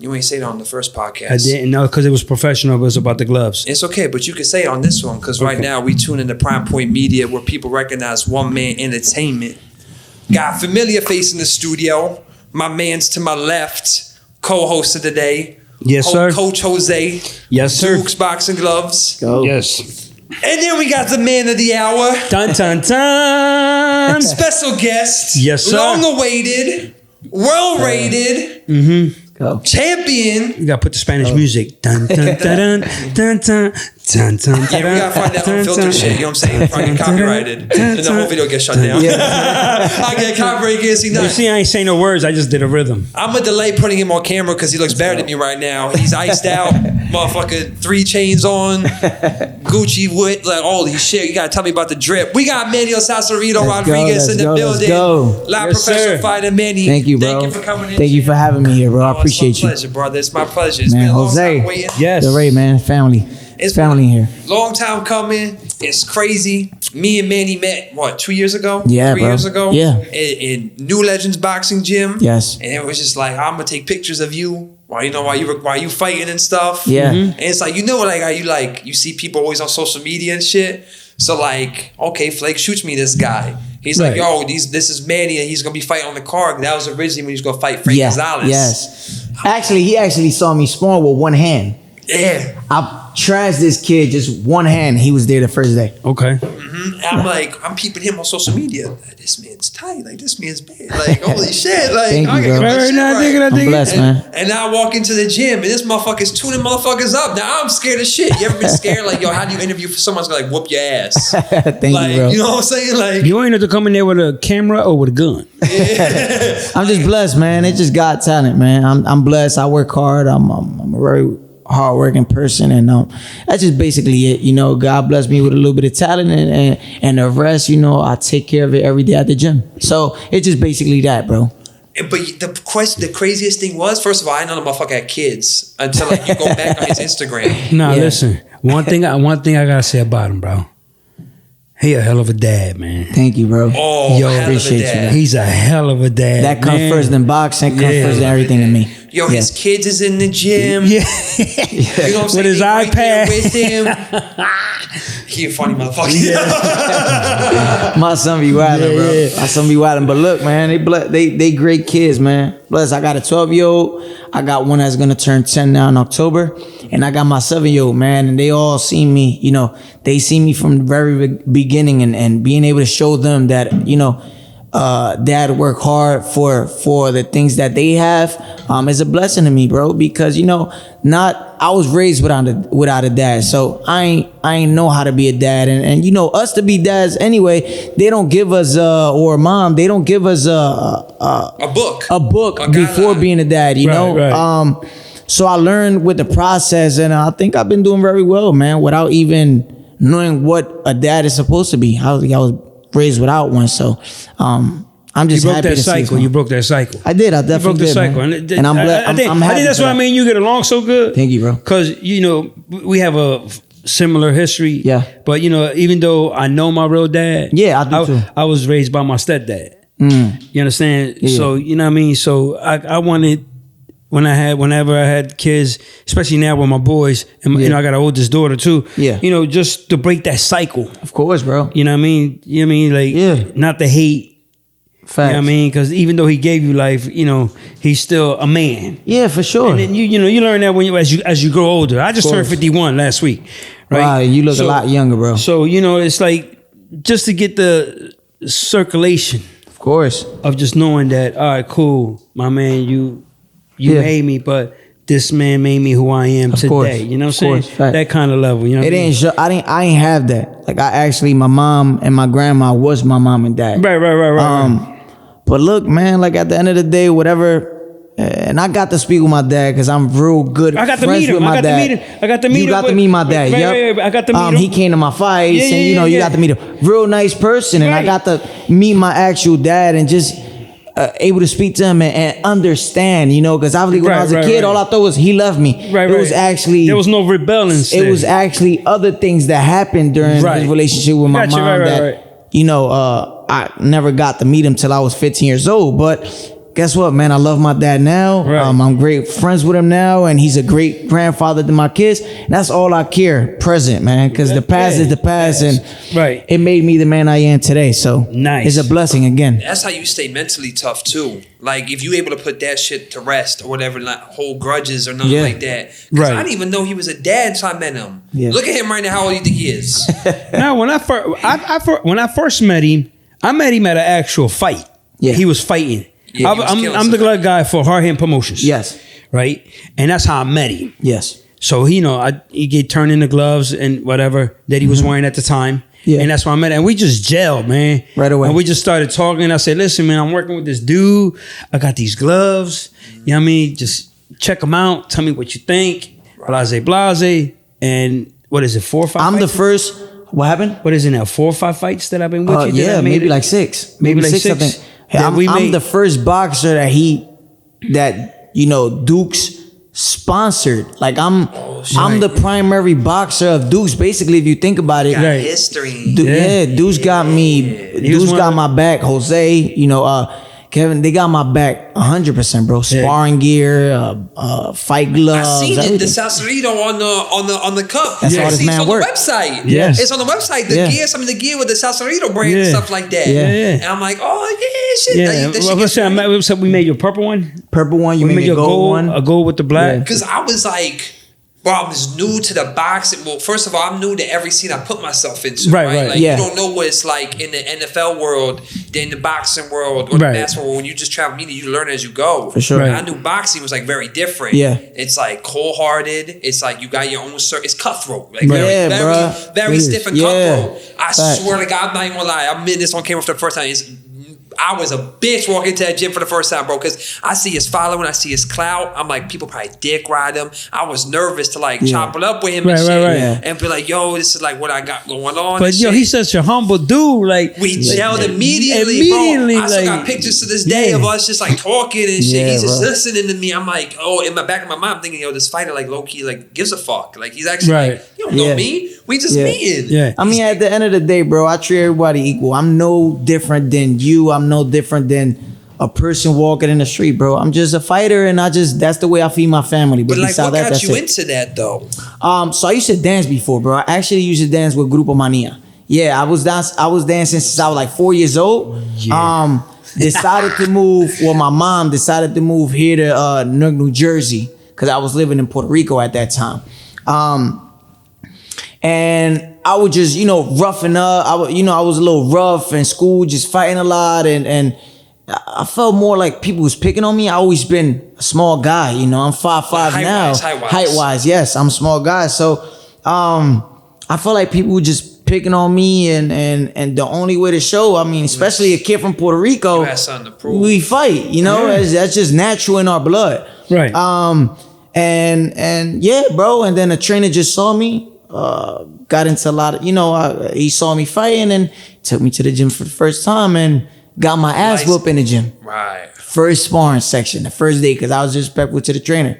You ain't say that on the first podcast. I didn't know because it was professional. It was about the gloves. It's okay, but you can say it on this one because right now we tune into Prime Point Media where people recognize one man entertainment. Got a familiar face in the studio. My man's to my left, co-host of the day. Yes, sir. Coach Jose. Yes, sir. Duke's Boxing Gloves. Go. Yes. And then we got the man of the hour. Dun, dun, dun. Special guest. Yes, sir. Long awaited. Well rated. Go. Champion. You gotta put the Spanish music. Dun, dun, dun, dun, dun, dun, dun, dun, Yeah, we gotta find that unfiltered shit. You know what I'm saying? Probably get copyrighted. And the whole video gets shut down. I get copyrighted, can't see You nothing. see, I ain't saying no words. I just did a rhythm. I'm gonna delay putting him on camera because he looks better than me right now. He's iced out, motherfucker, 3 chains on, Gucci wood, like all these shit. You gotta tell me about the drip. We got Manny Salserito Rodriguez in the building. Let's go. Live Yes, professional sir. fighter Manny. Thank you, bro. Thank you for coming in. Thank you for having me here, bro. I appreciate it's my you. pleasure, brother. It's my pleasure. It's Man, been a long Jose. time waiting. Yes. The Ray, man. Family. It's family here. Long time coming. It's crazy. Me and Manny met, 2 years ago? Yeah, 3 bro. years ago? Yeah. In New Legends Boxing Gym. Yes. And it was just like, I'm gonna take pictures of you while you fighting and stuff. Yeah. And it's like, you see people always on social media and shit. So like, okay, Flake shoots me this guy. He's like, Right. this is Manny and he's gonna be fighting on the card. That was originally when he was gonna fight Frank Gonzalez. Yes. Actually, he actually saw me spawn with one hand. Yeah. I trashed this kid just one hand. He was there the first day. Okay. And I'm like, I'm peeping him on social media. Like, this man's tight. Like, this man's bad. Like, holy shit. Like, Thank you, I gotta bro. get my Right, shit now, right. dig it, I'm blessed, man. And now I walk into the gym and this motherfucker's tuning motherfuckers up. Now I'm scared as shit. You ever been scared? Like, yo, how do you interview for someone's gonna like whoop your ass? Thank Like, you, bro. you know what I'm saying? Like, You ain't have to come in there with a camera or with a gun. I'm just blessed, man. It's just God talent, man. I'm blessed. I work hard. I'm a very hardworking person, and that's just basically it. You know, God blessed me with a little bit of talent, and the rest, you know, I take care of it every day at the gym. So it's just basically that, bro. but the craziest thing was, first of all, I didn't know the motherfucker had kids until like you go back on his Instagram. Nah, Yeah. listen. One thing I gotta say about him, bro. He a hell of a dad, man. Thank you, bro. Oh, Yo, hell of a appreciate you, dad. man. He's a hell of a dad. That comes man. first than boxing. Comes Yeah. first than everything to me. Yo, Yeah. his kids is in the gym. Yeah. You know what I'm saying? With his They right there iPad. with him. He a funny motherfucker. My son be wildin', bro. Yeah. My son be wildin'. But look, man, they great kids, man. Plus, I got a 12-year-old. I got one that's gonna turn 10 now in October, and I got my 7-year-old, man. And they all see me. You know, they see me from the very beginning, and being able to show them that, you know, dad work hard for the things that they have is a blessing to me, bro. Because you know, I was raised without a dad, so I ain't know how to be a dad, and you know, us to be dads anyway, they don't give us or mom, they don't give us A book. before being a dad, you know. Right. So I learned with the process, and I think I've been doing very well, man, without even knowing what a dad is supposed to be. I was raised without one, so I'm just You broke happy that to see cycle. this You broke that cycle. I did. I You broke definitely the did, cycle, man. and I'm glad. I think I'm happy that's for why I that. mean you get along so good. Thank you, bro. Because you know we have a similar history. Yeah. But you know, even though I know my real dad, Yeah, I do too. I was raised by my stepdad. You understand? Yeah. So you know what I mean. So I wanted whenever I had kids, especially now with my boys, and you know I got an oldest daughter too. Yeah. You know, just to break that cycle. Of course, bro. You know what I mean? You know what I mean? Like, Yeah. not to hate. Facts. You know what I mean? Because even though he gave you life, you know, he's still a man. Yeah, for sure. And then you know, you learn that when as you grow older. I just turned course. 51 last week, right? Wow, you look a lot younger, bro. So you know, it's like just to get the circulation Of course. of just knowing that, all right, cool, my man, you Yeah. made me, but this man made me who I am today. course. You know what I'm Of saying? course. Fact. That kind of level. You know, It ain't. I ain't have that. Like I actually, my mom and my grandma was my mom and dad. right. But look, man, like at the end of the day, whatever. And I got to speak with my dad because I'm real good I got to friends meet him. with my I got to dad. meet him. I got to meet You him got to with- meet my dad. right, Yep. right. I got to meet him. He came to my fights, Yeah, and you know, you got to meet him. Real nice person, and I Right. got to meet my actual dad and just able to speak to him and understand. You know, because obviously when I was a kid, all I thought was he loved me. Right, It was actually there was no rebellion. it was actually other things that happened during Right. his relationship with my Gotcha, mom right, that right. you know I never got to meet him till I was 15 years old. But guess what, man? I love my dad now. Right. I'm great friends with him now, and he's a great grandfather to my kids. That's all I care, present, man, because the past is the past, and Right. it made me the man I am today. So Nice. it's a blessing again. That's how you stay mentally tough too. Like if you able to put that shit to rest or whatever, not hold grudges or nothing Yeah. like that. Because Right. I didn't even know he was a dad until I met him. Yeah. Look at him right now. How old do you think he is? Now, when I first met him, I met him at an actual fight. Yeah. He was fighting. Yeah, he was killing I'm the somebody. guy for Hard Hand Promotions. Yes. Right? And that's how I met him. Yes. So he get turned into gloves and whatever that he was wearing at the time. Yeah. And that's why I met him. And we just gelled, man. Right away. And we just started talking. I said, listen, man, I'm working with this dude. I got these gloves. You know what I mean? Just check them out. Tell me what you think. Blase. And what is it, 4 or 5 I'm the fights? first. What happened? What is it now? 4 or 5 fights that I've been with you? Yeah, that I made maybe it? like 6. Maybe like I six? think. That I'm, we I'm made- the first boxer that Dukes sponsored. Like I'm the primary boxer of Dukes. Basically, if you think about it, Got Right. history. Dukes got me. was Dukes one got of- my back. Jose, Kevin, they got my back 100%, bro. Sparring gear, fight gloves. I seen it, the everything. Salserito on the cup. That's I how this see it's man on work. the website. Yes. It's on the website. The Yeah. gear, some of the gear with the Salserito brand and Yeah. stuff like that. Yeah. And I'm like, oh yeah, shit. Yeah. That shit Well, gets let's say we made you a purple one. Purple one, you We made made me you a gold one. a gold with the black. Yeah. Because I was like, bro, I was new to the boxing. Well, first of all, I'm new to every scene I put myself into. Right, Right, right. Like Yeah. you don't know what it's like in the NFL world, then the boxing world, or Right. the basketball world. When you just travel media, you learn as you go. For sure. Right. And I knew boxing was like very different. Yeah. It's like cold hearted. It's like you got your own it's cutthroat. Like Right. very, Yeah, very, bruh. very It is. stiff and Yeah. cutthroat. I Facts. swear to God, I'm not even gonna lie. I'm in this on camera for the first time. I was a bitch walking to that gym for the first time, bro, because I see his following, I see his clout. I'm like, people probably dick ride him. I was nervous to like chop it up with him and Right, shit, right. Yeah. and be like, yo, this is like what I got going on. But and yo, shit. he's such a humble dude. Like We gelled immediately, Immediately, bro. I still like, got pictures to this day yeah. of us just like talking and shit. Yeah, He's just bro. listening to me. I'm like, oh, in my back of my mind, I'm thinking, yo, this fighter like low key like gives a fuck. Like he's actually Right. like, you don't know Yeah. me. We just Yeah. meeting. Yeah. I mean, at the end of the day, bro, I treat everybody equal. I'm no different than you. I'm no different than a person walking in the street, bro. I'm just a fighter, and that's the way I feed my family. But like, besides what got that's you it. into that though? So I used to dance before, bro. I actually used to dance with Grupo Mania. Yeah, I was dancing since I was like 4 years old. Decided to move. Well, my mom decided to move here to Newark, New Jersey, because I was living in Puerto Rico at that time. And I would just, roughing up. I was a little rough in school, just fighting a lot, and I felt more like people was picking on me. I always been a small guy, I'm 5'5" now. Height-wise, yes, I'm a small guy. So I felt like people were just picking on me, and the only way to show, I mean, especially a kid from Puerto Rico, You had something to prove. we fight, that's just natural in our blood. Right. And yeah, bro. And then a trainer just saw me, got into a lot of, he saw me fighting and took me to the gym for the first time and got my ass whooped in the gym. Right. First sparring section, the first day, because I was disrespectful to the trainer.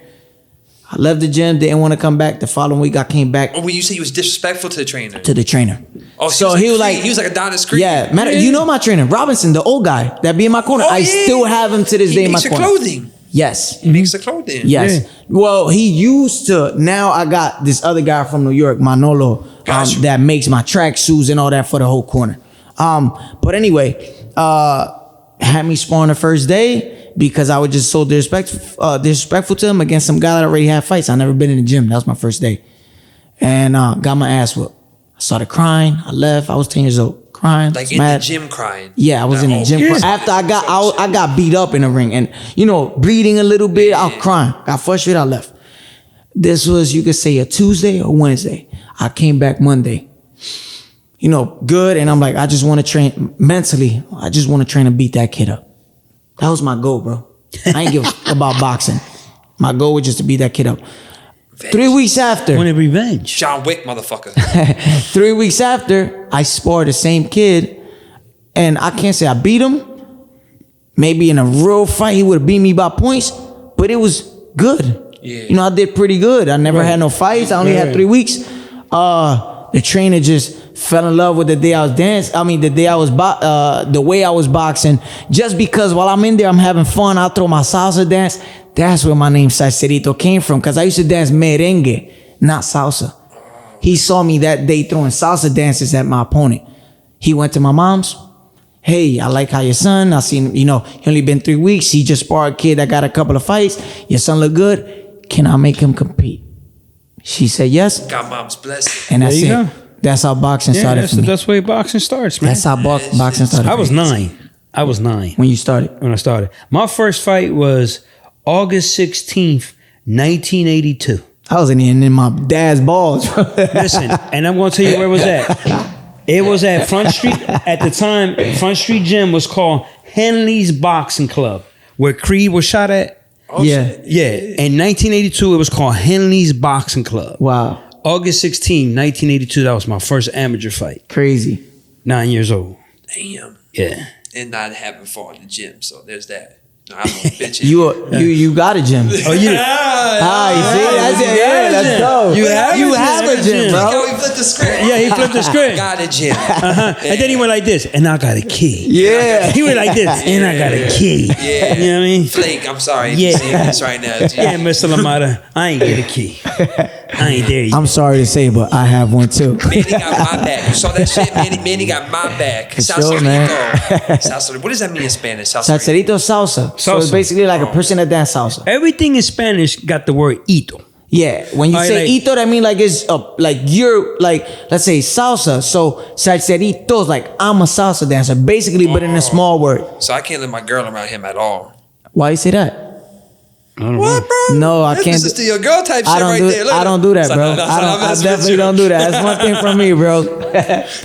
I left the gym, didn't want to come back. The following week, I came back Oh, when you say you was disrespectful to the trainer. to the trainer. Oh, so he was like, he was like a Adonis Creed. yeah, matter. You know my trainer, Robinson, the old guy that be in my corner. Oh, I yeah. still have him to this He day in my makes your corner. clothing. Yes. He makes the clothing. Yes. Yeah. Well, he used to. Now I got this other guy from New York, Manolo, Got you. that makes my track shoes and all that for the whole corner. But anyway, had me sparring the first day because I was just so disrespectful to him against some guy that already had fights. I never been in the gym. That was my first day, and got my ass whooped. I started crying. I left. I was 10 years old. Crying, Like was in mad. the gym crying. Yeah, I was in the gym. yes. After I got beat up in the ring and, bleeding a little bit. I was crying. Got frustrated. I left. This was, you could say, a Tuesday or Wednesday. I came back Monday. Good. And I'm like, I just want to train mentally. I just want to train and beat that kid up. That was my goal, bro. I ain't give a fuck about boxing. My goal was just to beat that kid up. 3 weeks after. Wanted revenge. John Wick, motherfucker. 3 weeks after, I sparred the same kid, and I can't say I beat him. Maybe in a real fight, he would have beat me by points, but it was good. Yeah. I did pretty good. I never had no fights. I only had 3 weeks. The trainer just fell in love with the day I was dancing. I mean, the day I was the way I was boxing. Just because while I'm in there, I'm having fun. I'll throw my salsa dance. That's where my name Salserito came from. Because I used to dance merengue, not salsa. He saw me that day throwing salsa dances at my opponent. He went to my mom's. Hey, I like how your son, I seen, he only been 3 weeks. He just sparred a kid that got a couple of fights. Your son look good. Can I make him compete? She said yes. Got mom's blessing. And that's There you it. go. That's how boxing started for me. That's the way boxing starts, man. That's how boxing started. I was for me. 9. I was 9 When you started. when I started. My first fight was August 16th, 1982. I was in my dad's balls. Listen, and I'm going to tell you where it was at. It was at Front Street. At the time, Front Street Gym was called Henley's Boxing Club, where Creed was shot at. Yeah. Yeah. In 1982, it was called Henley's Boxing Club. Wow. August 16, 1982, that was my first amateur fight. Crazy. 9 years old. Damn. Yeah. And not having fought in the gym. So there's that. No, I'm a bitch. You got a gym. Oh, you You see? That's it. Yeah, let's go. You have a gym, Look bro. how he flipped the script. Yeah, he flipped the script. Got a gym. And then he went like this, and I got a key. Yeah. He went like this, and I got a key. Yeah. You know what I mean? Flake, I'm sorry if Yeah. you're seeing this right now. Yeah, Mr. Lamada, I ain't get a key. I ain't there yet. I'm sorry to say, but I have one too. Manny got my back. You saw that shit? Manny got my back. For sure, man. Salserito. What does that mean in Spanish? Salserito salsa. So it's Salsa. basically like a person that dance salsa. Everything in Spanish got the word ito. Yeah, when you I say like- ito, that mean like it's like you're like, let's say salsa. So salserito is like I'm a salsa dancer, basically, but in a small word. So I can't let my girl around him at all. Why you say that? What, bro? No, I This can't is to your girl type shit I don't right do. there. Look I at don't him. do that, So, bro. no, I definitely don't do that. That's one thing from me, bro.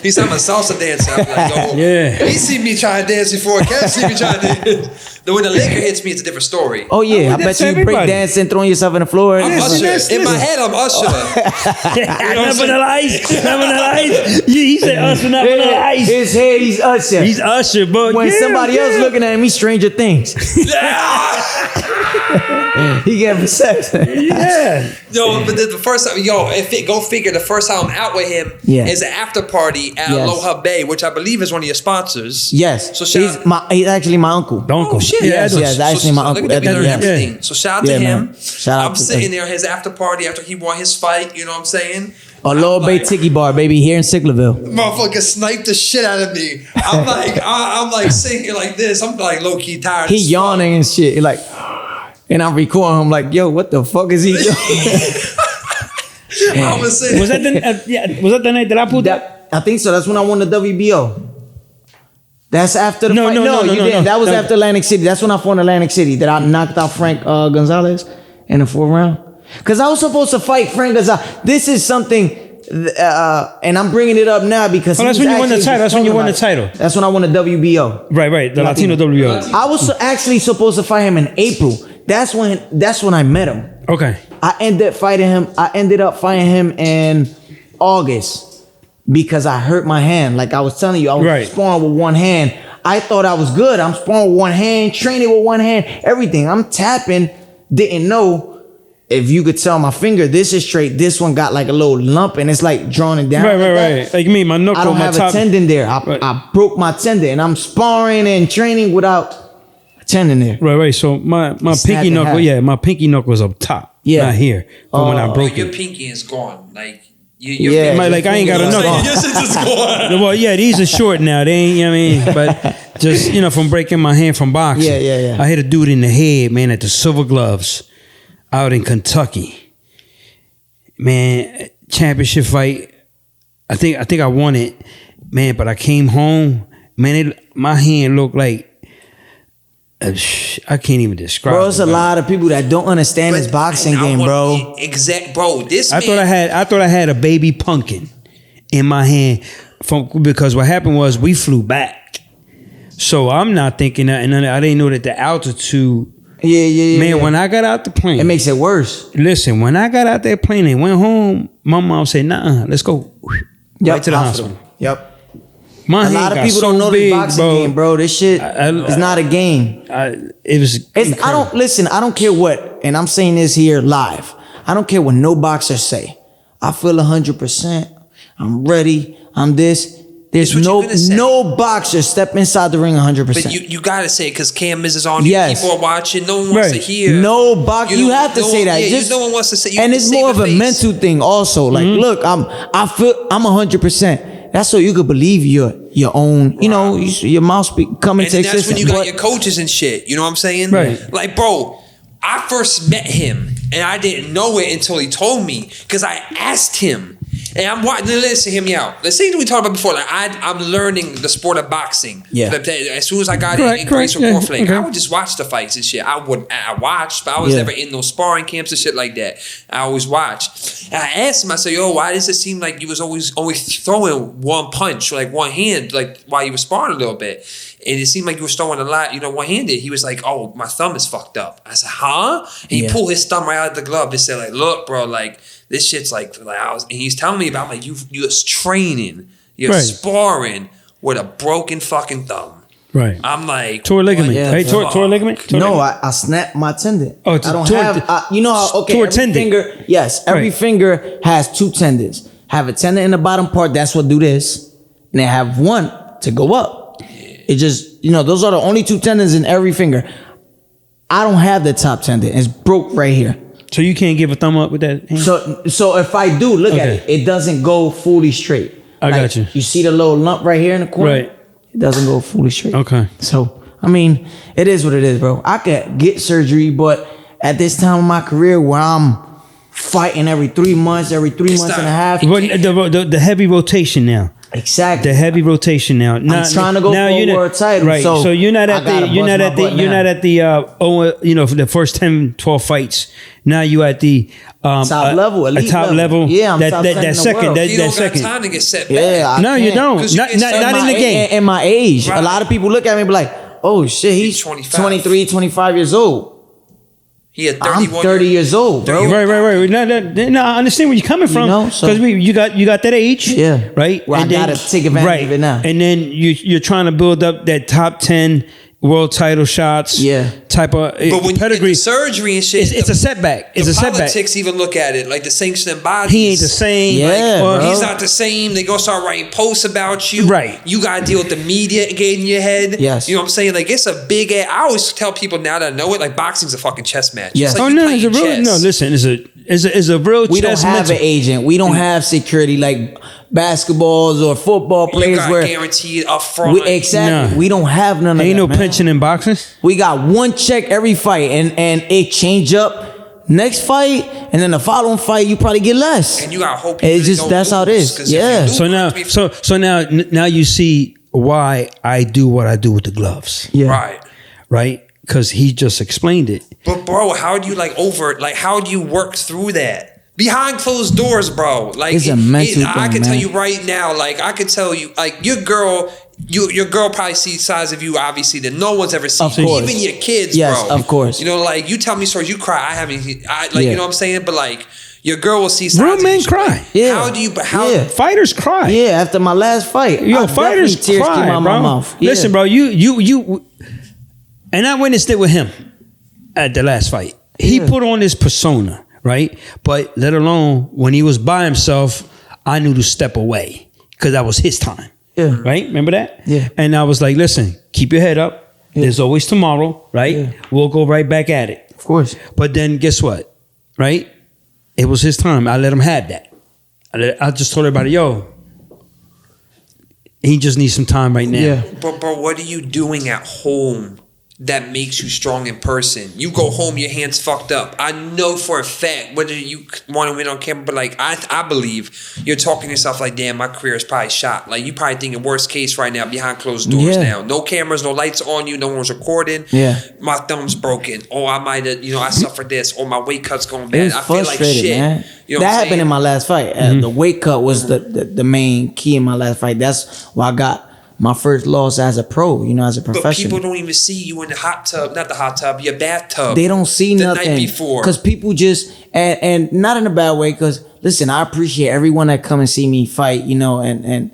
He said I'm a salsa dancer. I'm like, yo, Yeah. He see me trying to dance before. Kev see me trying to dance. Then when the liquor hits me, it's a different story. Oh yeah, I that's bet you break everybody. dancing, throwing yourself on the floor. I'm Listen, Usher. listen, In my listen. head, I'm Usher. Never the lights. Never the lights. He said Usher, never the lights. His head, he's Usher. He's Usher, but when yeah, somebody else yeah. looking at him, he's Stranger Things. He getting sex. Yeah. Yo, but the first time, go figure, the first time I'm out with him Yeah. is an after party at Yes. Aloha Bay, which I believe is one of your sponsors. Yes. So shout he's actually my uncle. The uncle. Oh shit! Yes, Yeah, yes, actually my look uncle. at that, we learned Yeah. everything. So shout out Yeah, to him. man. Shout out I'm to sitting him. there, his after party after he won his fight. You know what I'm saying? Aloha I'm Bay like, Tiki Bar, baby, here in Sicklerville. Motherfucker sniped the shit out of me. I'm like sitting here like this. I'm like low key tired. He as fuck. yawning and shit. He like, and I'm recording him like, yo, what the fuck is he doing? I was saying, Was that the night that I pulled that? I think so. That's when I won the WBO. That's after the No, fight. no, no, you no, didn't. no. That was No. after Atlantic City. That's when I fought in Atlantic City. That I knocked out Frank Gonzalez in the 4th round. Because I was supposed to fight Frank Gonzalez. This is something, and I'm bringing it up now because that's he was when you won the actually title. That's when you talking won the about title. it. That's when I won the WBO. Right. The Latino WO. I was actually supposed to fight him in April. That's when I met him. Okay. I ended up fighting him in August because I hurt my hand. Like I was telling you, I was Right. sparring with one hand. I thought I was good. I'm sparring with one hand, training with one hand, everything. I'm tapping. Didn't know if you could tell my finger. This is straight. This one got like a little lump, and it's like drawn it down. Right. like that. Like me, my knuckle, I don't my have top. a tendon there. Right. I broke my tendon, and I'm sparring and training without a tendon there. Right. So my snapped pinky in knuckle, half. yeah, my pinky knuckle was up top. Yeah. Not here. But when I broke your it. pinky is gone. Like your Yeah. finger- Like I ain't got a Your knuckle. Your shit is gone. Well, yeah, these are short now. They ain't, you know what I mean? But just, from breaking my hand from boxing. Yeah. I hit a dude in the head, man, at the Silver Gloves out in Kentucky. Man, championship fight. I think I won it, man, but I came home. Man, my hand looked like, I can't even describe Bro, it. it's a lot of people that don't understand this But boxing I game, want- bro. Bro, this I man. thought I had a baby pumpkin in my hand because what happened was we flew back. So I'm not thinking that, and I didn't know that the altitude. Yeah. Man, when I got out the plane, it makes it worse. listen, when I got out that plane and went home, my mom said, "Nah, let's go right to the hospital." Yep. My A hand lot of got people so don't know big, this boxing game, bro. This shit is not a game. It was. I don't care what, and I'm saying this here live. I don't care what no boxers say. I feel 100%. I'm ready. I'm this. There's It's what you're gonna say. no boxer step inside the ring 100%. But you gotta say it because cameras is on you. Yes. People are watching. No one wants to hear. No box. You know, have to no say one- that. Yeah, Just, no one wants to say. You and have to it's save more of the a face. mental thing also. Like, look, I'm 100%. That's so you could believe your own. You know, your mouth coming And to then that's when existence. you got But- your coaches and shit. You know what I'm saying? Right. Like, bro, I first met him and I didn't know it until he told me because I asked him. And I'm watching. Listen, hear me out. The same thing we talked about before. Like I'm learning the sport of boxing. Yeah. As soon as I got Correct, in Grace correct, Report Flag, okay. I would just watch the fights and shit. I watched, but I was Yeah. never in those sparring camps and shit like that. I always watched. And I asked him. I said, "Yo, why does it seem like you was always throwing one punch, like one hand, like while you were sparring a little bit?" And it seemed like you were throwing a lot, one-handed. He was like, "Oh, my thumb is fucked up." I said, "Huh?" And he pulled his thumb right out of the glove and said, "Like, look, bro, like this shit's like and he's telling me about like you're training, you're Right. sparring with a broken fucking thumb." Right. I'm like, Tore ligament. Yeah, Right? bro. Tore ligament? Tore No, ligament? I snapped my tendon. Oh, I don't tore- have. You know how? Okay, tore every tendon. finger. Yes, every Right. finger has two tendons. Have a tendon in the bottom part. That's what do this, and they have one to go up. It just those are the only two tendons in every finger. I don't have the top tendon. It's broke right here. So you can't give a thumb up with that hand? So if I do, look at Okay. it. It doesn't go fully straight. I got you. You see the little lump right here in the corner? Right. It doesn't go fully straight. Okay. So, I mean, it is what it is, bro. I could get surgery, but at this time of my career where I'm fighting every 3 months, every 3 It's months not- and a half. But the heavy rotation now. Exactly. The heavy rotation now. I'm trying to go for a you're not- world title, Right. so So you're not I at the gotta you're bust not my at the butt you're now. not at the for the first 10, 12 fights. Now you at the Top level, elite top level. Yeah, I'm that top that, 10 in that the second world. that, you that don't second. got time to get set back. Yeah, No, you can't. don't. 'Cause you Not get not, set not in my, the game. And my age. Right. A lot of people look at me and be like, oh shit, he's 25. 23, 25 years old. He had I'm 31 30 years old, bro. Right. No, I understand where you're coming from. know, so- Because you got that age. Yeah. Right. Well, I gotta take advantage of it now. And then you're trying to build up that top 10 world title shots. Yeah. Type of But when you get pedigree. the surgery and shit, It's a setback. It's the a setback. politics even look at it like the sanctioning bodies. He ain't the same. Yeah, or bro. He's not the same. They gonna start writing posts about you. Right. You gotta deal with the media getting in your head. Yes. You know what I'm saying? Like it's a big ass. I always tell people now that I know it, like boxing's a fucking chess match. Yes. It's like Oh you no, playing it's a real chess. no. Listen, it's a real We don't chess have mental. an agent. We don't have security like basketballs or football You players got where guaranteed up front. exactly. Nah. We don't have none of Ain't that, no man. pension in boxing. We got one check every fight, and it change up next fight, and then the following fight you probably get less. and you gotta hope. It's you just don't that's how it lose, is. 'cause if you Yeah. lose, So now, it's gonna be- so now you see why I do what I do with the gloves, Yeah. right. right? Because he just explained it. But bro, how do you how do you work through that? Behind closed doors, bro. Like It's a mental I thing, can tell man. you right now, like I could tell you, like your girl probably sees sides of you, obviously, that no one's ever seen. Of course. Even your kids, Yes, bro. of course. You know, like you tell me stories, you cry. I haven't. You Yeah. know what I'm saying? But like your girl will see sides. Real of men you. cry. Yeah. How do you? But how? Yeah. Fighters cry. Yeah, after my last fight, Yo, I fighters definitely tears cry, came out bro. my mouth. Yeah. Listen, bro, you, and I witnessed it with him at the last fight. He Yeah. put on this persona, right? But let alone when he was by himself, I knew to step away because that was his time. Yeah. Right? Remember that? Yeah. And I was like, listen, keep your head up. There's always tomorrow, right? Yeah. We'll go right back at it. Of course. But then guess what? Right? It was his time. I let him have that. I just told everybody, yo, he just needs some time right now. Yeah. But bro, what are you doing at home that makes you strong in person? You go home, your hands fucked up. I know for a fact, whether you want to win on camera, but like I believe you're talking to yourself like, damn, my career is probably shot. Like you probably thinking worst case right now, behind closed doors Yeah. now. No cameras, no lights on you, no one's recording. Yeah. My thumb's broken. Or I might have, I suffered this, or my weight cut's going It bad. was I feel like frustrated, shit. man. You know That what I'm happened saying? in my last fight. The weight cut was the main key in my last fight. That's why I got my first loss as a pro, as a But professional. people don't even see you in the hot tub, not the hot tub, your bathtub. They don't see the nothing night before. because people just and not in a bad way. Because listen, I appreciate everyone that come and see me fight. And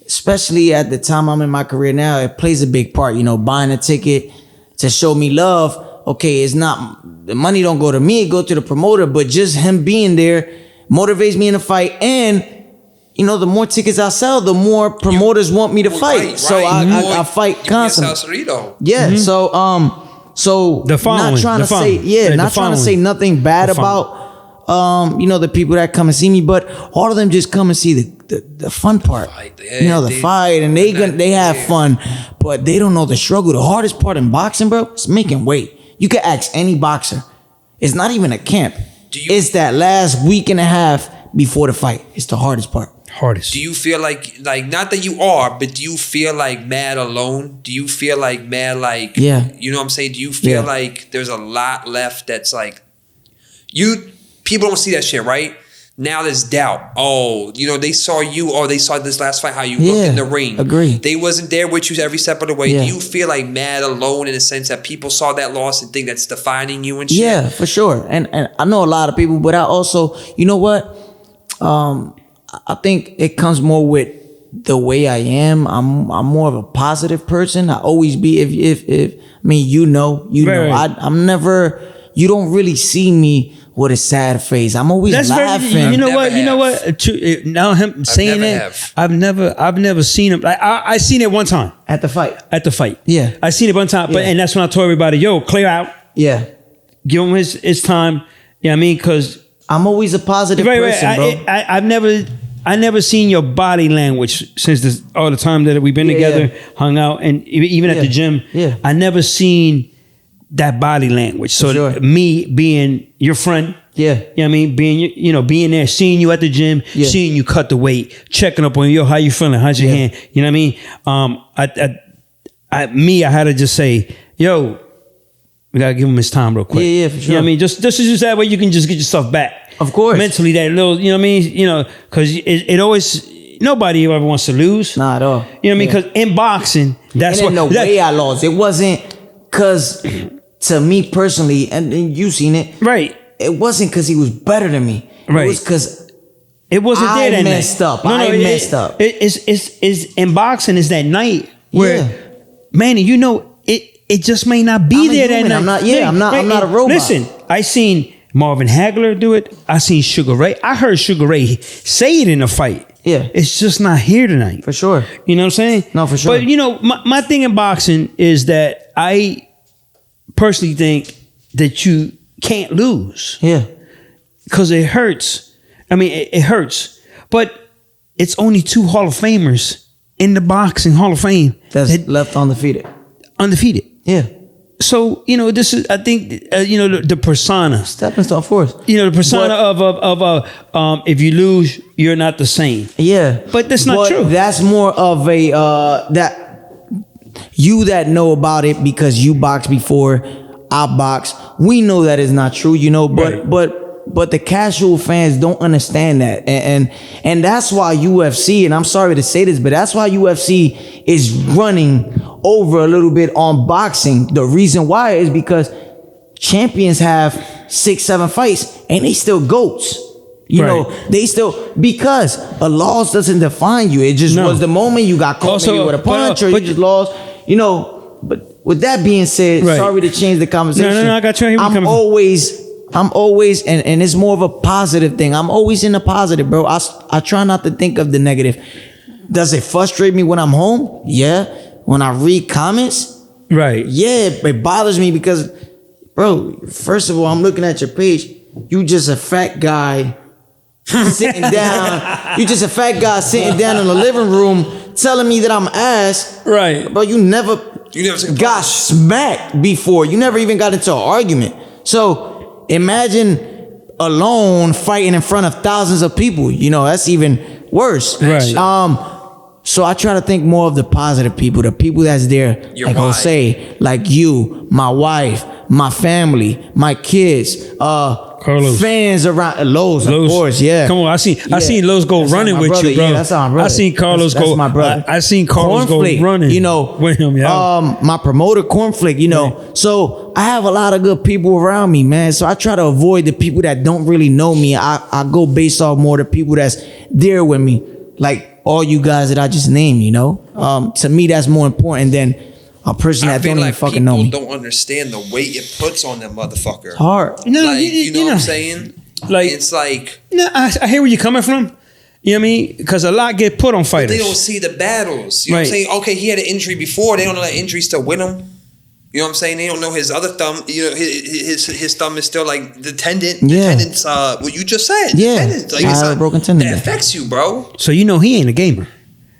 especially at the time I'm in my career now, it plays a big part. Buying a ticket to show me love. Okay, it's not the money don't go to me; it go to the promoter. But just him being there motivates me in the fight, and the more tickets I sell, the more promoters want me to fight. Right, so I fight constantly. Salserito. Yeah. So The following, not trying the to following. say Yeah, not the trying to say following. nothing bad The following. about the people that come and see me, but all of them just come and see the fun part. Fight. The fight, and they have fun, but they don't know the struggle. The hardest part in boxing, bro, is making weight. You can ask any boxer. It's not even a camp. It's that last week and a half before the fight. It's the hardest part. Hardest. Do you feel like not that you are, but do you feel like mad alone? Do you feel like mad like Yeah. You know what I'm saying? Do you feel Yeah. like there's a lot left that's like people don't see that shit, right? Now there's doubt. Oh, they saw you, or they saw this last fight, how you looked in the ring. Agree. They wasn't there with you every step of the way. Yeah. Do you feel like mad alone in the sense that people saw that loss and think that's defining you and shit? Yeah, for sure. And I know a lot of people, but I also, you know what? I think it comes more with the way I am. I'm more of a positive person. I always be. If I mean, Right. I'm never. You don't really see me with a sad face. I'm always laughing. Very, you know Never what? You know have. what? Now him saying never it, have. I've never seen him. I seen it one time At the fight. at the fight. Yeah. I seen it one time, but Yeah. and that's when I told everybody, yo, clear out, Yeah. give him his time. You know what I mean? Because I'm always a positive person, bro. I never seen your body language since all the time that we've been together, hung out, and even at the gym. Yeah. I never seen that body language. So sure. me being your friend, Yeah. you know what I mean, being there, seeing you at the gym, Yeah. seeing you cut the weight, checking up on you, yo, how you feeling? How's your hand? You know what I mean? I had to just say, yo, we gotta give him his time real quick. Yeah, for sure. You know what I mean? Just that way you can just get yourself back. Of course. Mentally, that little, you know what I mean? Because it always, nobody ever wants to lose. Not at all. You know what I mean? Because in boxing, that's and in what. the way I lost, it wasn't because to me personally, and you seen it, Right. it wasn't because he was better than me. Right. It was because It wasn't I there that messed night. up. I messed up. It's in boxing is that night where, Yeah. Manny, it just may not be I'm a there that human. night. I'm not a robot. Listen, I seen Marvin Hagler do it. I seen Sugar Ray. I heard Sugar Ray say it in a fight. Yeah. It's just not here tonight. for sure. You know what I'm saying? No, for sure. But my thing in boxing is that I personally think that you can't lose Yeah. because it hurts. I mean, it hurts. But it's only 2 Hall of Famers in the boxing Hall of Fame That's that left undefeated. undefeated. Yeah. So this is, I think, the persona. Stepping stone force. The persona of if you lose, you're not the same. Yeah. But that's not true. That's more of a that you that know about it because you boxed before I boxed. We know that is not true, Right. but the casual fans don't understand that. And that's why UFC, and I'm sorry to say this, but that's why UFC is running over a little bit on boxing. The reason why is because champions have 6-7 fights and they still goats. They still, because a loss doesn't define you. It just was the moment you got caught Also, maybe with a punch or you just lost. But with that being said, Right. sorry to change the conversation. No, I got you. I hear where you're coming from. I'm always, and it's more of a positive thing. I'm always in the positive, bro. I try not to think of the negative. Does it frustrate me when I'm home? Yeah. When I read comments? Right. Yeah, it bothers me because, bro, first of all, I'm looking at your page. You just a fat guy sitting down. You just a fat guy sitting down in the living room telling me that I'm ass. Right. But you never got smacked before. You never even got into an argument. So imagine alone fighting in front of thousands of people. That's even worse. Right. So I try to think more of the positive people, the people that's there, Your like wife. Jose, like you, my wife, my family, my kids, Carlos. fans around Lowe's, of course, yeah. Come on, I seen Lowe's go That's running my with brother. you, bro. Yeah, that's my brother. I seen Carlos That's go. my brother. I seen Carlos Cornflake, go running. with him, yeah. my promoter Cornflake, Right. So I have a lot of good people around me, man. So I try to avoid the people that don't really know me. I go based off more the people that's there with me, like all you guys that I just named. To me that's more important than a person I that feel don't even like fucking know me. people don't understand the weight it puts on them motherfucker. Hard. No, Like, you know what I'm saying? Like, It's like, no, I hear where you're coming from. You know what I mean? Because a lot get put on fighters. They don't see the battles. You know what I'm saying? Okay, he had an injury before. They don't know that injury still with him. You know what I'm saying? They don't know his other thumb. You know, his thumb is still like the tendon. Yeah. The tendon's what you just said. Yeah. The tendon's, like, I had a broken tendon. That affects you, bro. So you know he ain't a gamer.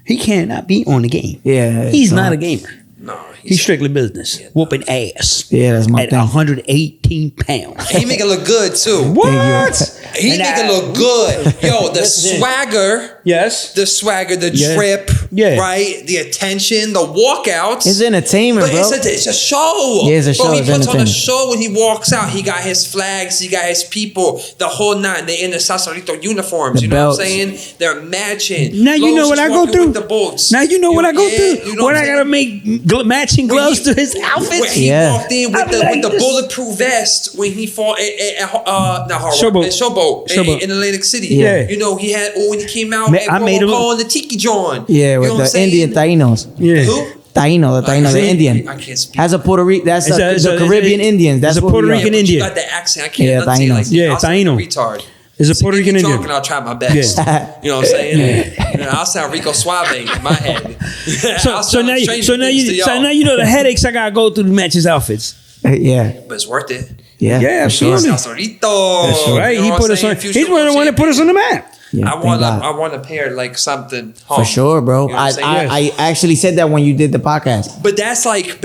He cannot be on the game. Yeah. He's not a gamer. No, He's strictly business. Whooping ass. Yeah, that's my at thing. 118 pounds. He make it look good too. What? He And make it look good. Yo, the swagger. Yes. The swagger, the Yeah. drip, Yeah. right? The attention, the walkouts. It's entertainment, But bro. it's a show. Yeah, it's a show, Bro, he it's puts on a entertainment. show when he walks out. He got his flags, he got his people, the whole nine. They in the Salserito uniforms. The You know belts. what I'm saying? They're matching. Now you know Lowe's what is I go walking through. with the bolts. Now you know what I go through. You know when what I I'm gotta make matching When gloves he- to his When outfits. he Yeah. walked in with I'm the like, this- bulletproof vest when he fought at Showboat. Showboat in Atlantic City. Yeah. You know, he had when he came out I made him Paul and the Tiki John. Yeah, You with know what I'm the saying? Indian Tainos. Yeah. Who? Taino, the see? Indian. I can't speak. That's a Puerto Rican. That's It's the a- Caribbean Indians. That's it's a what Puerto we are. Rican But Indian. You got the accent. I can't Yeah, enunciate Taino. like Yeah, I'll sound Taino. retard. It's a See, Puerto get me Rican drunk Indian. and I'll try my best. Yeah. You know what I'm saying? You know, I'll sound Rico Suave in my head. I'll So sound now Stranger you Things to y'all. know the headaches I gotta go through to match his outfits. Yeah, But it's worth it. yeah, Yeah, for sure. absolutely. Salserito. That's right. You know He what put I'm us saying? on. Future He's one of the one that put us on the map. Yeah, I thank want God. to pair like something For sure, bro. You know what I'm saying? I actually said that when you did the podcast. But that's like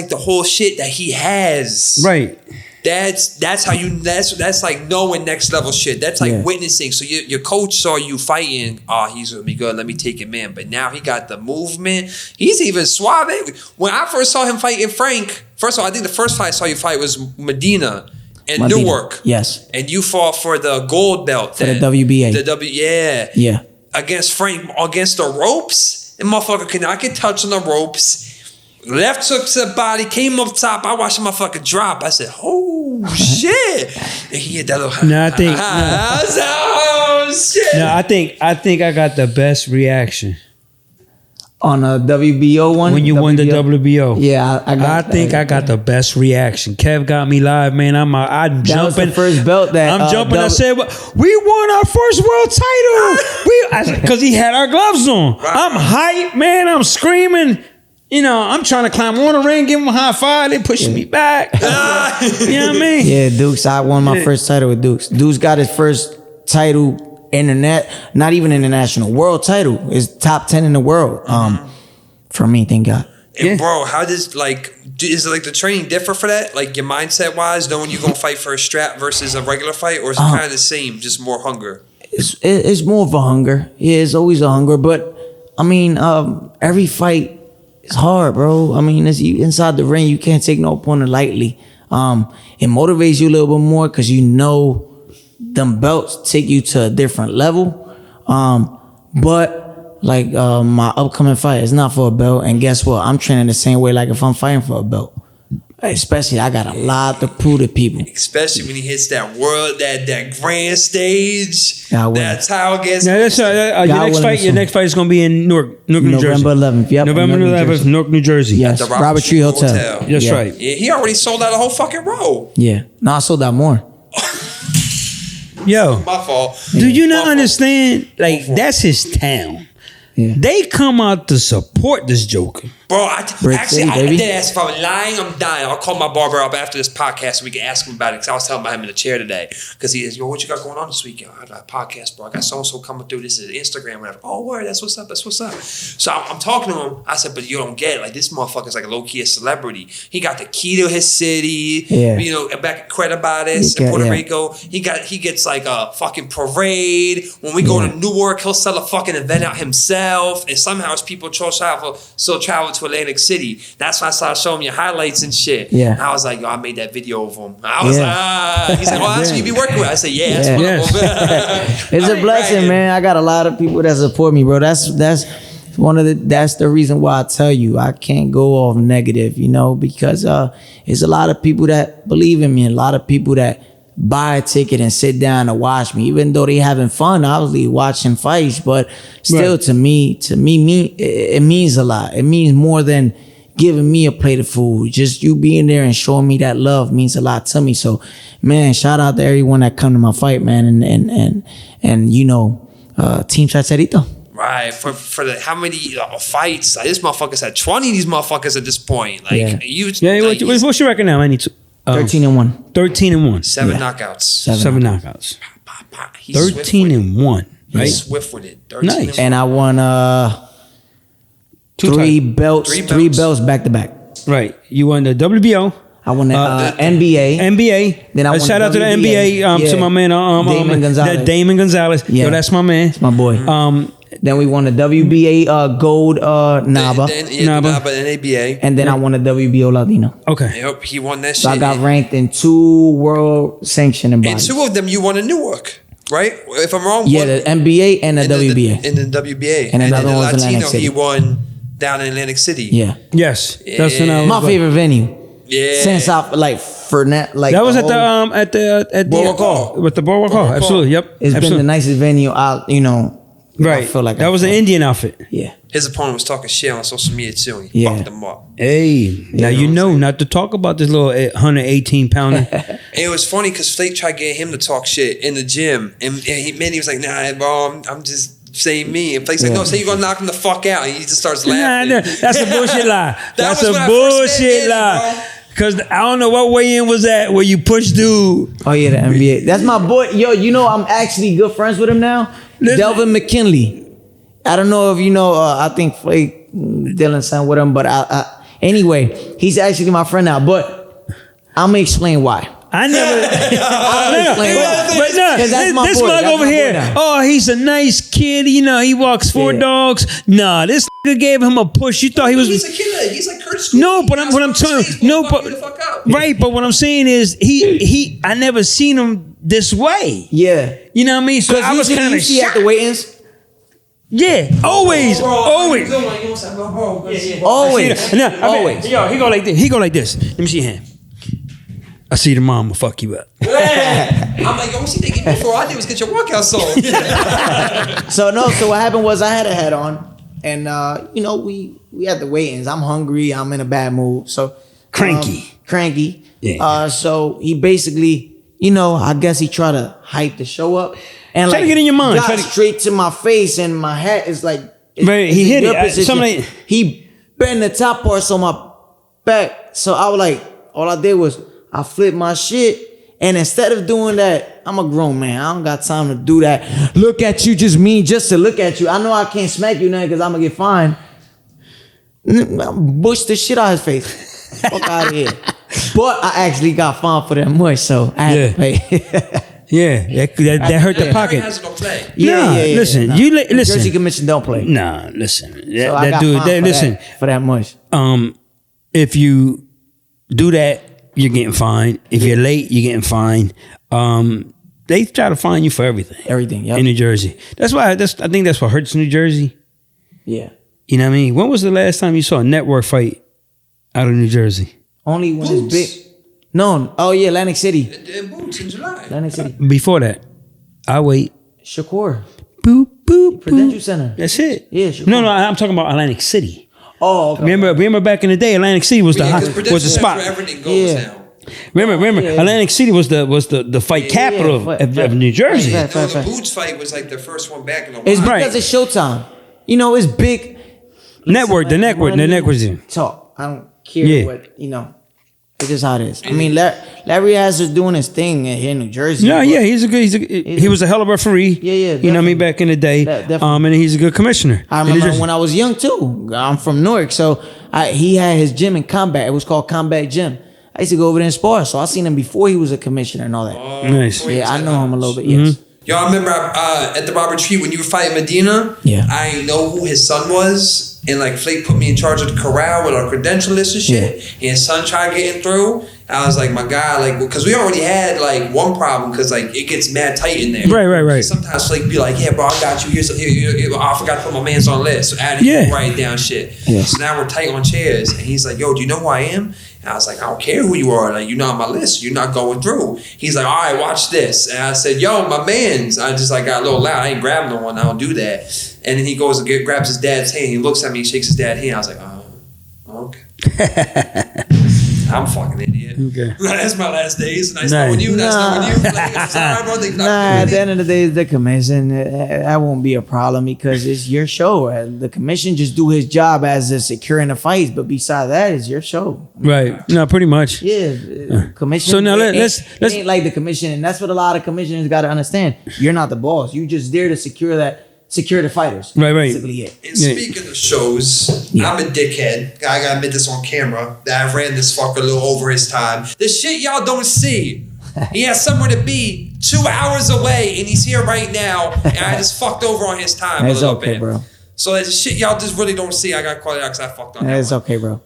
the whole shit that he has. Right. That's how you that's like knowing next level shit. That's like Yeah. witnessing. So your coach saw you fighting. Oh, he's gonna be good. Let me take him in. But now he got the movement. He's even suave. When I first saw him fighting Frank, first of all, I think the first fight I saw you fight was Medina and Medina. Newark. Yes. And you fought for the gold belt. For the then. WBA. Yeah. Yeah. Against Frank, against the ropes. And motherfucker could not get touched on the ropes. Left hook to the body, came up top. I watched the motherfucker drop. I said, oh, shit. And he hit that little... No, I think- I said, oh, shit. No, I think I got the best reaction On a WBO one. when you won the WBO. Yeah, I got. I think I got the best reaction. Kev got me live, man. I'm That jumping. was the first belt that I'm jumping. I said, "We won our first world title." Because he had our gloves on. Right. I'm hyped, man. I'm screaming. You know, I'm trying to climb on the ring, give him a high five. They pushing me back. You know what I mean? Yeah, Dukes. I won my first title with Dukes. Dukes got his first title not even international, world title. Is top 10 in the world. For me, thank God. And Yeah. bro, how does is it like the training differ for that? Like your mindset wise, knowing you're gonna fight for a strap versus a regular fight, or is it kind of the same, just more hunger? It's more of a hunger. Yeah, it's always a hunger. But I mean, every fight is hard, bro. I mean, you inside the ring, you can't take no opponent lightly. It motivates you a little bit more because you know them belts take you to a different level. But like my upcoming fight is not for a belt, and guess what? I'm training the same way like if I'm fighting for a belt. Especially, I got a lot to prove to people. Especially when he hits that that grand stage. Yeah, I will. That's how it gets. Now, that's your next fight is gonna be in Newark, New Jersey. November 11th. Yep. November 11th, Newark, New Jersey. Yes. The Robert Tree Hotel. That's Yeah. right. Yeah, he already sold out a whole fucking row. Yeah. No, I sold out more. Yo, My fault. do you not My fault. understand? Like, that's his town. Yeah. They come out to support this joker. Bro, Brick actually, City, I baby. did ask if I'm lying. I'm dying. I'll call my barber up after this podcast so we can ask him about it. Because I was telling about him in the chair today. Because he is, yo, what you got going on this week? Yo, I got a podcast, bro. I got so-and-so coming through. This is Instagram. Whatever. Oh, word. That's what's up. That's what's up. So I'm talking to him. I said, but you don't get it. Like, this motherfucker's like a low-key celebrity. He got the key to his city. Yeah. You know, back at Credibatis in Yeah, Puerto yeah. Rico. He gets like a fucking parade. When we go to Newark, he'll sell a fucking event out himself. And somehow his people still travel to Atlantic City. That's why I started showing you highlights and shit. Yeah. And I was like, yo, I made that video of him. I was Yeah. like, he's like, well, that's who you be working with. I said, yeah, that's Yeah. one Yes. of them. It's I a ain't blessing, bragging. man. I got a lot of people that support me, bro. That's the reason why I tell you I can't go off negative, you know, because it's a lot of people that believe in me, and a lot of people that buy a ticket and sit down and watch me, even though they having fun, obviously watching fights, but still Right. to me, it means a lot. It means more than giving me a plate of food. Just you being there and showing me that love means a lot to me. So, man, shout out to everyone that come to my fight, man, and you know, Team Salserito. Right, for the how many fights? Like, this motherfucker's had 20 of these motherfuckers at this point. Like Yeah. What's your record now, Manny? 13-1. 13-1. 7 knockouts. 7 knockouts. He's swift with it. 13-1. Right. He's swift with it. 13 Nice. And I won three belts back to back. Right. You won the WBO. I won the NBA. NBA. Then I won shout the out to the WBA. NBA to my man Damon Gonzalez. Damon Gonzalez. Yeah. Yo, that's my man. My boy. Then we won the WBA gold NABA. NABA and ABA. And then I won the WBO Latino. Okay. Yep, he won that So shit. I got ranked in 2 world sanctioning and bodies. 2 of them you won in Newark, right? If I'm wrong. Yeah, the NBA and the WBA. In the WBA. And another then the one's in Atlantic Latino, City. he won down in Atlantic City. Yeah. Yes. That's when I was My favorite venue. Yeah. Since I that was at the Boardwalk Hall. with the Boardwalk Hall. Absolutely. Yep. It's Absolutely. been the nicest venue Right. I feel like that was an Indian outfit. Yeah. His opponent was talking shit on social media too, and he Yeah. fucked him up. Hey, now you know not to talk about this little 118 pounder. And it was funny because Flake tried getting him to talk shit in the gym, and he was like, "Nah, bro, I'm just saying me." And Flake's like, "No, say you're gonna knock him the fuck out." And he just starts laughing. Nah, that's a bullshit lie. That's was a when I first met bullshit Manny, lie. bro. Cause I don't know what weigh-in was that where you push dude. Oh yeah, the NBA. That's my boy. Yo, you know I'm actually good friends with him now. Listen. Delvin McKinley. I don't know if you know. I think Flake, Dylan signed with him, but anyway, he's actually my friend now. But I'm gonna explain why. I never. But no, this mug over here. Oh, he's a nice kid. You know, he walks 4 dogs. Nah, this nigga gave him a push. You thought he was. He's a killer. He's like Curtis. No, but what I'm telling no, but right. But what I'm saying is I never seen him this way. Yeah, you know what I mean. So I was kind of at the weigh-ins. Yeah, always. Always. No, Always. Yo, he go like this. He go like this. Let me see your hand. I see the mom will fuck you up. I'm like, yo, what's he thinking before I did was get your workout song. So what happened was I had a hat on, and we had the weigh-ins. I'm hungry. I'm in a bad mood. So cranky. Yeah. So he basically, I guess he tried to hype the show up, and Try to get in your mind. got straight to my face, and my hat is like, He hit it. He bent the top parts on my back. So I was like, all I did was I flipped my shit, and instead of doing that, I'm a grown man. I don't got time to do that. Look at you, just to look at you. I know I can't smack you now because I'm gonna get fined. Bush the shit out his face. Fuck out of here. But I actually got fined for that much, so I had to pay. Yeah, that hurt the pocket. Yeah. Listen, nah. listen. Jersey Commission don't play. Nah, listen. So I got fined for that much. If you do that, you're getting fined. If you're late, you're getting fined. They try to fine you for everything. Everything, yep. In New Jersey. That's why. I think that's what hurts New Jersey. Yeah. You know what I mean? When was the last time you saw a network fight out of New Jersey? Only when it's big. No. Oh yeah, Atlantic City. Boots in July. Atlantic City. Before that, I wait. Shakur. Boop boop. Prudential boop. Center. That's it. Yeah. Shakur. No, I'm talking about Atlantic City. Oh, okay. Remember back in the day, Atlantic City was the spot. Where everything goes now. Remember, Atlantic City was the fight capital of New Jersey. Right. The Boots fight was like the first one back in a while. It's because it's Showtime. It's big. Network, the network. Talk. I don't care what It's just how it is. I mean, Larry Hazard doing his thing here in New Jersey. Yeah, he was a hell of a referee. Yeah. You know what I mean? Back in the day. Definitely. And he's a good commissioner. I remember when I was young too. I'm from Newark, so he had his gym in Combat. It was called Combat Gym. I used to go over there and spar, so I seen him before he was a commissioner and all that. Nice. Yeah, I know him a little bit. Yes. Yo, I remember at the Robert Tree when you were fighting Medina. Yeah. I didn't know who his son was, and like Flake put me in charge of the corral with our credential list and shit. Yeah. And his son tried getting through. I was like, my guy, because we already had one problem because it gets mad tight in there. Right. Sometimes Flake be like, yeah, bro, I got you. Here, I forgot to put my man's on list. So add write down shit. Yeah. So now we're tight on chairs, and he's like, yo, do you know who I am? And I was like, I don't care who you are. You're not on my list. You're not going through. He's like, all right, watch this. And I said, yo, my man's. I just got a little loud. I ain't grabbing no one. I don't do that. And then he goes and grabs his dad's hand. He looks at me and shakes his dad's hand. I was like, oh, okay. I'm a fucking idiot. Okay. That's my last day. It's nice knowing you. Nice knowing you. Like, I'm sorry, bro. At the end of the day, it's the commission. That won't be a problem because it's your show. The commission just do his job as a securing the fights, but besides that, it's your show. Right. No, pretty much. Yeah, commission. So now let's it ain't like the commission, and that's what a lot of commissioners got to understand. You're not the boss. You just there to secure the fighters. Right. Basically it. And speaking of shows, I'm a dickhead. I gotta admit this on camera that I ran this fucker a little over his time. The shit y'all don't see. He has somewhere to be 2 hours away, and he's here right now. And I just fucked over on his time It's a little okay, bit, bro. So that's the shit y'all just really don't see. I got called out because I fucked on that. It's one. okay, bro.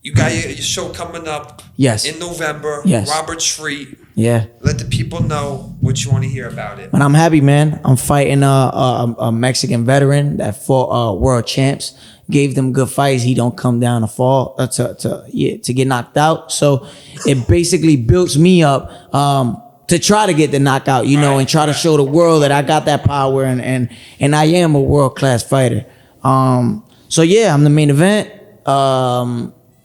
You got your show coming up. Yes. In November. Yes. Robert Street. Yeah. Let the people know what you want to hear about it. But I'm happy, man. I'm fighting a Mexican veteran that fought world champs. Gave them good fights. He don't come down to fall to get knocked out. So it basically builds me up to try to get the knockout, and try to show the world that I got that power and I am a world class fighter. So yeah, I'm the main event.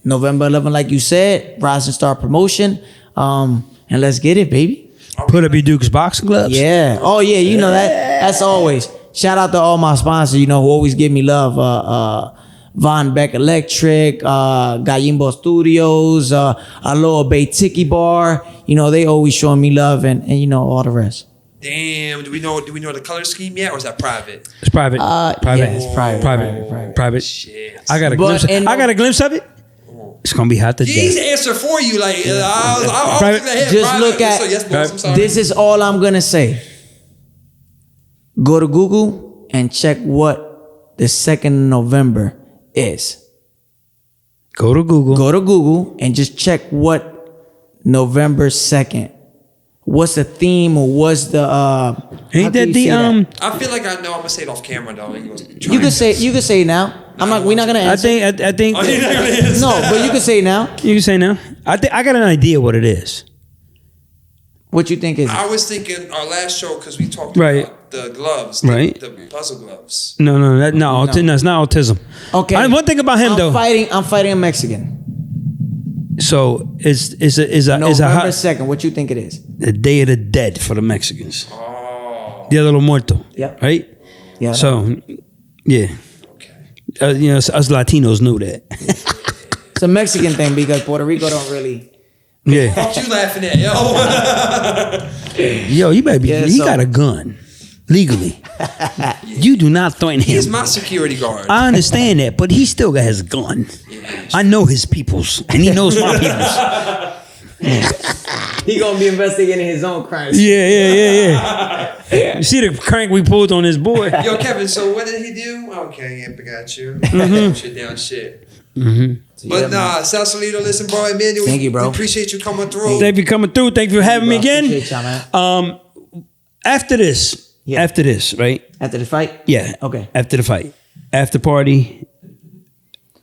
November 11th, like you said, Rising Star Promotion. And let's get it, baby. Put up your Duke's boxing gloves. Yeah. Oh yeah, that's always. Shout out to all my sponsors, who always give me love. Von Beck Electric, Gallimbo Studios, Aloha Bay Tiki Bar. They always showing me love and all the rest. Damn, do we know the color scheme yet, or is that private? It's private. Private. Yeah, it's private. Private. Shit. I got a glimpse of it. It's gonna be hot to He's death. answer for you. Like, I'll Private. Just look at. So, yes, boss, I'm sorry. This is all I'm gonna say. Go to Google and check what the 2nd of November is. Go to Google. Go to Google and just check what November 2nd. What's the theme or what's the Ain't that the I feel like I know. I'm gonna say it off camera though. You can say it now. We're not gonna answer. I think Oh, you're not gonna answer. No, but you can say it now. you can say now. I got an idea what it is. What you think is I was thinking our last show because we talked Right. about the gloves, Right. The puzzle gloves. No, that's not autism. okay. One thing about him though. I'm fighting a Mexican. So it's a November hot 2nd. What you think it is? the Day of the Dead for the Mexicans. Oh, Dia de los Muertos. Yep. Right. Yeah. So yeah, okay. us Latinos knew that. It's a Mexican thing because Puerto Rico don't really. Yeah. What you laughing at, yo? Yo, you better be. Yeah, he so- got a gun legally. You do not threaten him. He's my security guard. I understand that, but he still got his gun. I know his peoples, and he knows my peoples. He gonna be investigating his own crimes. Yeah. You see the crank we pulled on this boy? Yo, Kevin. So what did he do? Okay, yeah, I got you. Shit down, shit. But nah, Salserito, listen, bro, Emmanuel. Thank you, bro. We appreciate you coming through. Thank you for coming through. Thank you for having me again. Appreciate y'all, man. After this, right? After the fight? Yeah. Okay. After the fight, after party.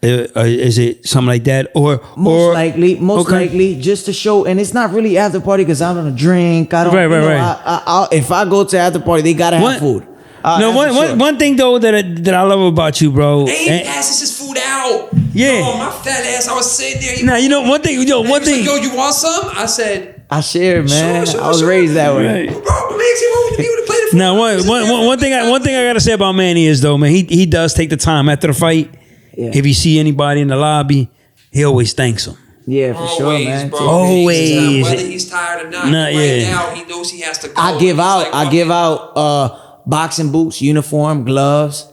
Is it something like that, or Most likely, just to show, and it's not really after party because I don't drink. I don't. Right. If I go to after party, they gotta have food. One thing though that I love about you, bro. Hey, passes his food out. Yeah. Oh, my fat ass. I was sitting there. Now you know one thing. He was like, yo, you want some? I said, I shared, man. Sure, I was raised that way. Right. bro, man, you want me to play the food? Now one thing I gotta say about Manny is though, man, he does take the time after the fight. Yeah. If he see anybody in the lobby, he always thanks them. Yeah, for sure, man. Bro, Always. Whether he's tired or not, Nah, right yeah. now he knows he has to go. I give He's out like, boxing boots, uniform, gloves.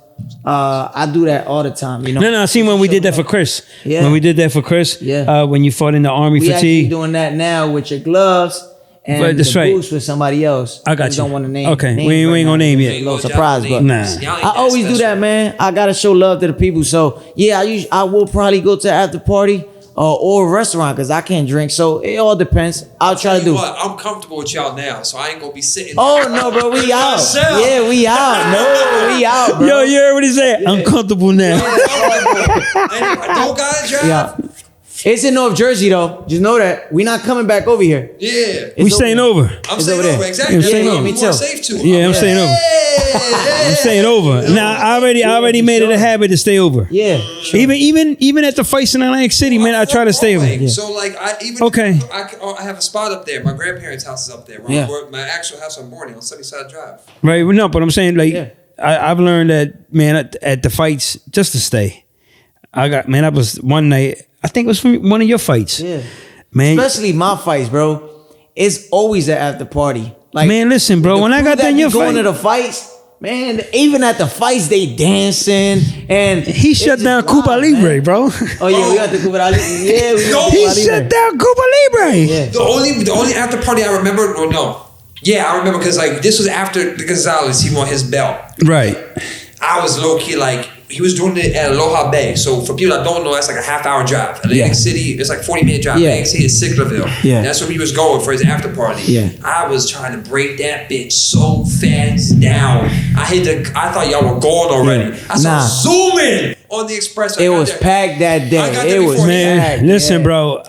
I do that all the time. No, I seen when we did that for Chris. Yeah. When we did that for Chris. Yeah. When you fought in the Army We actually fatigue. doing that now with your gloves and Right, that's the right. boots with somebody else. I got Just you. Don't want to name. Okay, names we ain't right gonna now. name It's yet. a little surprise, but Nah. I always do that, man. I gotta show love to the people. So yeah, I will probably go to after party or a restaurant because I can't drink. So it all depends. I'll try to do. What? I'm comfortable with y'all now, so I ain't gonna be sitting. Oh no, bro, we out. Yourself. Yeah, we out. No, we out, bro. Yo, you heard what he said? I'm comfortable now. I don't gotta drive. Yeah. It's in North Jersey though. Just know that we not coming back over here. Yeah. We staying over. I'm It's staying over over. there. Exactly. Yeah, staying over. Me Me more too. safe too. Yeah, I'm staying over. Hey. I'm staying over. Now I already made it a habit to stay over. Yeah. Sure. Even at the fights in Atlantic City, man, I try to stay over. Yeah. So like I have a spot up there. My grandparents' house is up there. Where my actual house I'm born in on Sunnyside Drive. Right, well, no, but I'm saying like I've learned that, man, at the fights just to stay. I was one night. I think it was from one of your fights. Yeah. Man, especially my fights, bro. It's always an after party. Like, man, listen, bro. When I got done your going fight, to the fights, man, even at the fights they dancing and he shut down Cuba Libre, bro. Oh yeah, we got the Cuba Libre. Yeah, we got he shut down Cuba Libre. Yeah. The only after party I remember. Well, no, yeah, I remember because like this was after the Gonzalez. He won his belt. Right. I was low key like. He was doing it at Aloha Bay. So for people that don't know, that's like a half-hour drive. Atlantic City, it's like 40-minute drive. Atlantic City is Sicklerville. Yeah. That's where he was going for his after party. Yeah. I was trying to break that bitch so fast down. I thought y'all were gone already. Yeah. I saw zooming on the express. It was packed that day. It was packed. Listen, bro.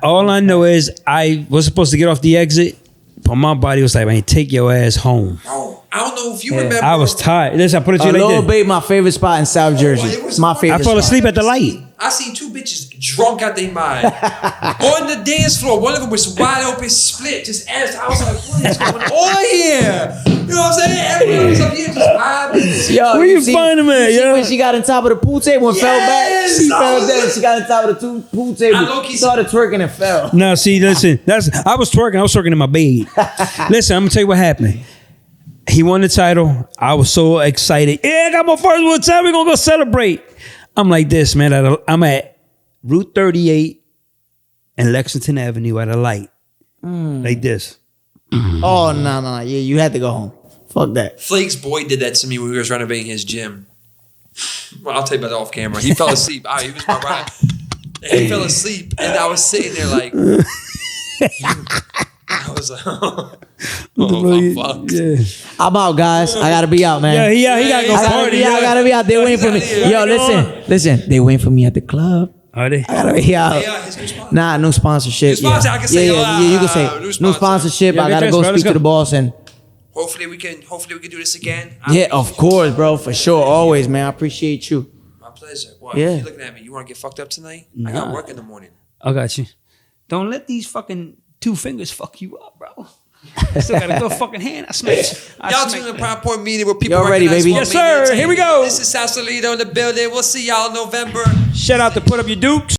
All I know is I was supposed to get off the exit, but my body was like, man, take your ass home. Oh, I don't know if you remember. I was tired. Listen, I put it to you like Little this. Bay, my favorite spot in South Jersey. It's my favorite. I fell asleep at the light. I seen two bitches drunk out their mind on the dance floor. One of them was wide open, split, just ass. I was like, what is going on here? You know what I'm saying? Everyone was up here just vibing. Yo, where you find him at, yo? When she got on top of the pool table and fell back, she fell down. She got on top of the pool table, started twerking and fell. No, see, listen, I was twerking in my bed. Listen, I'm gonna tell you what happened. He won the title. I was so excited. Yeah, I got my first one time. We're gonna go celebrate. I'm like this, man. I'm at Route 38 and Lexington Avenue at a light. Like this. Oh, no. Yeah, you had to go home. Fuck that. Flake's boy did that to me when we was renovating his gym. Well, I'll tell you about that off camera. He fell asleep. He was my ride. And he fell asleep, and I was sitting there like, I was like, I'm fucked. Yeah. I'm out, guys. I gotta be out, man. Yeah, he gotta go party. I gotta be out. They waiting for me. Yo, listen. They waiting for me at the club. Are they? I gotta be out. Nah, no sponsorship. New sponsor, I can say, you can say no sponsorship. I gotta go speak to the boss and. Hopefully we can do this again. Yeah, of course, bro, for sure, always, man. I appreciate you. My pleasure. What? Yeah. You looking at me? You want to get fucked up tonight? I got work in the morning. I got you. Don't let these fucking 2 fingers fuck you up, bro. I still got a good fucking hand. I smash. Y'all tune in Prime Point Media where people Y'all ready, recognize baby? one Yes, media sir. Here we entertainment. go. This is Salserito in the building. We'll see y'all in November. Shout out to Put Up Your Dukes.